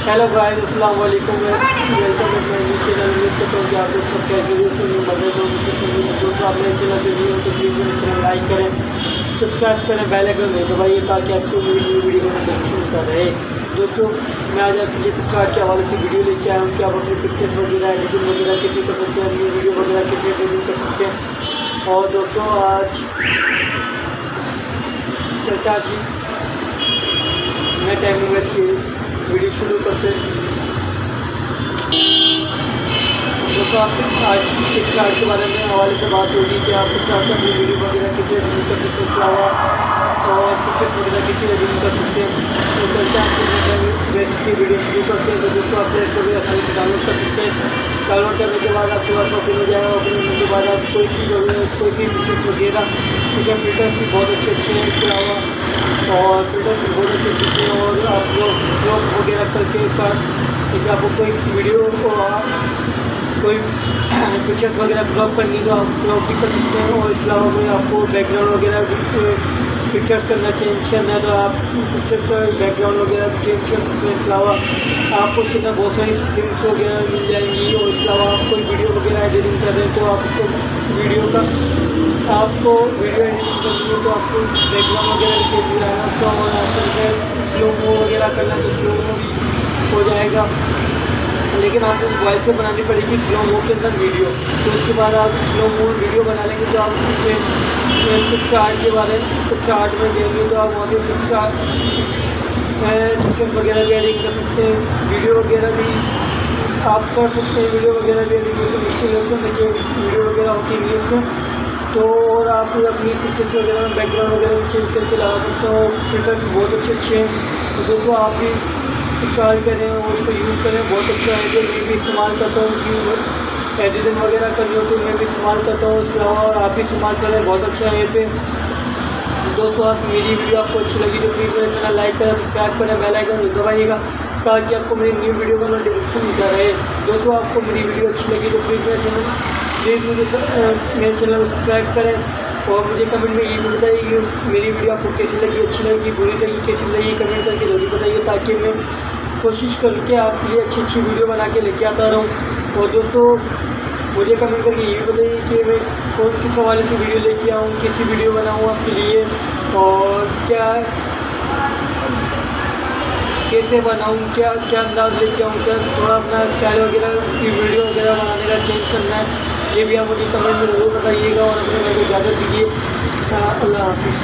Hello guys, अस्सलाम वालेकुम। Welcome to my new channel. उम्मीद करता हूँ कि आप लोग सब कैसे सुनिए मजे में दोस्तों। आप मेरे चैनल पर न्यू तो प्लीज़ मेरे चैनल लाइक करें, सब्सक्राइब करें, बेल आइकन में दबाइए ताकि आपको मेरी न्यू वीडियो का नोटिफिकेशन मिलता रहे। दोस्तों, मैं आज आपके लिए फ्लिपकार्ट के हवाले से वीडियो लेके आया हूँ कि आप अपने पिक्चर्स वगैरह एडिटिंग वगैरह कैसे कर सकते हैं, अपनी वीडियो वगैरह कैसे एडिटिंग कर सकते हैं। और दोस्तों, आज चलता जी मैं टाइम वेस्ट वीडियो शुरू करते हैं। दोस्तों, आप आज फ्लिपकार्ट के बारे में हवाले से बात होगी कि आप फ्लिपकार्ट से अपनी वीडियो वगैरह कैसे एडिटिंग कर सकते हैं, इसके अलावा और पिक्चर्स वगैरह कैसे एडिटिंग कर सकते हैं। तो चलते हैं वेस्ट की वीडियो शुरू करते हैं। तो दोस्तों, आप प्ले स्टोर पर आसानी से डाउनलोड कर सकते हैं। डाउनलोड करने के बाद आपके पास ओपन हो जाएगा। ओपन होने के बाद आप कोई सी पिक्चर्स वगैरह पिक्चर फिल्टर्स भी बहुत अच्छे हैं, इसके अलावा और फिल्टर्स भी बहुत अच्छे हैं। और आप लोग क्रॉप वगैरह करके जैसे आपको कोई वीडियो को कोई पिक्चर्स वगैरह क्रॉप करनी तो आप क्रॉप भी कर सकते हैं। और इसके अलावा कोई आपको बैकग्राउंड वगैरह पिक्चर्स करना चेंज करना है तो आप पिक्चर्स का बैकग्राउंड वगैरह चेंज कर सकते हैं। इसके अलावा आपको उसके अंदर बहुत सारी थीम्स वगैरह मिल जाएंगी। और इसके अलावा आप कोई वीडियो वगैरह एडिटिंग कर रहे हैं तो आपको वीडियो एडिटिंग करनी है तो आपको बैकग्राउंड वगैरह चेंज हो जाएगा उसका। और आपको स्लो मो वगैरह करना तो स्लो मो भी हो जाएगा, लेकिन आपको मोबाइल से बनानी पड़ेगी स्लो मो के अंदर वीडियो। तो उसके बाद आप स्लो मो वीडियो बना लेंगे तो आप इसमें पिक्सआर्ट के बारे में पिक्सआर्ट में देंगे तो आप वहाँ से पिक्चर्स वगैरह भी एडिटिंग कर सकते हैं। वीडियो वगैरह भी आप कर सकते हैं, वीडियो वगैरह भी एडिटिंग से मुश्किल है उसमें, देखिए वीडियो वगैरह होती नहीं है उसमें। तो और आप अपनी पिक्चर्स वगैरह में बैकग्राउंड वगैरह भी चेंज करके लगा सकते हो। फिल्टर्स बहुत अच्छे हैं। तो दोस्तों, आप भी इस्तेमाल करें और उसको यूज़ करें, बहुत अच्छा है। जो मैं भी इस्तेमाल करता हूँ कि एडिटिंग वगैरह करनी हो तो मैं भी इस्तेमाल करता हूँ उसके अलावा, और आप भी इस्तेमाल करें, बहुत अच्छा है ये पे। दोस्तों, आप मेरी वीडियो आपको अच्छी लगी तो प्लीज़ मेरा चैनल लाइक करें, सब्सक्राइब करें, बेल आइकन दबाइएगा ताकि आपको मेरी न्यू वीडियो का नोटिफिकेशन मिलता रहे। दोस्तों, आपको मेरी वीडियो अच्छी लगी तो प्लीज़ मेरे चैनल को सब्सक्राइब करें और मुझे कमेंट में ये भी बताइए कि मेरी वीडियो आपको कैसी लगी, अच्छी लगी, बुरी लगी, कैसी लगी, कमेंट करके जरूर बताइए ताकि मैं कोशिश करके आपके लिए अच्छी वीडियो बना के लेके आता रहूँ। और दोस्तों, मुझे कमेंट करके ये भी बताइए कि मैं किस हवाले से वीडियो लेके आऊँ, कैसी वीडियो बनाऊँ आपके लिए और कैसे बनाऊँ, क्या अंदाज़ लेके आऊँ, क्या थोड़ा अपना स्टाइल वगैरह की वीडियो वगैरह बनाने का चेंज करना है, ये भी आप मुझे कमेंट में ज़रूर बताइएगा। और अपने मेरे को इजाज़त दीजिए। अल्लाह हाफिज़।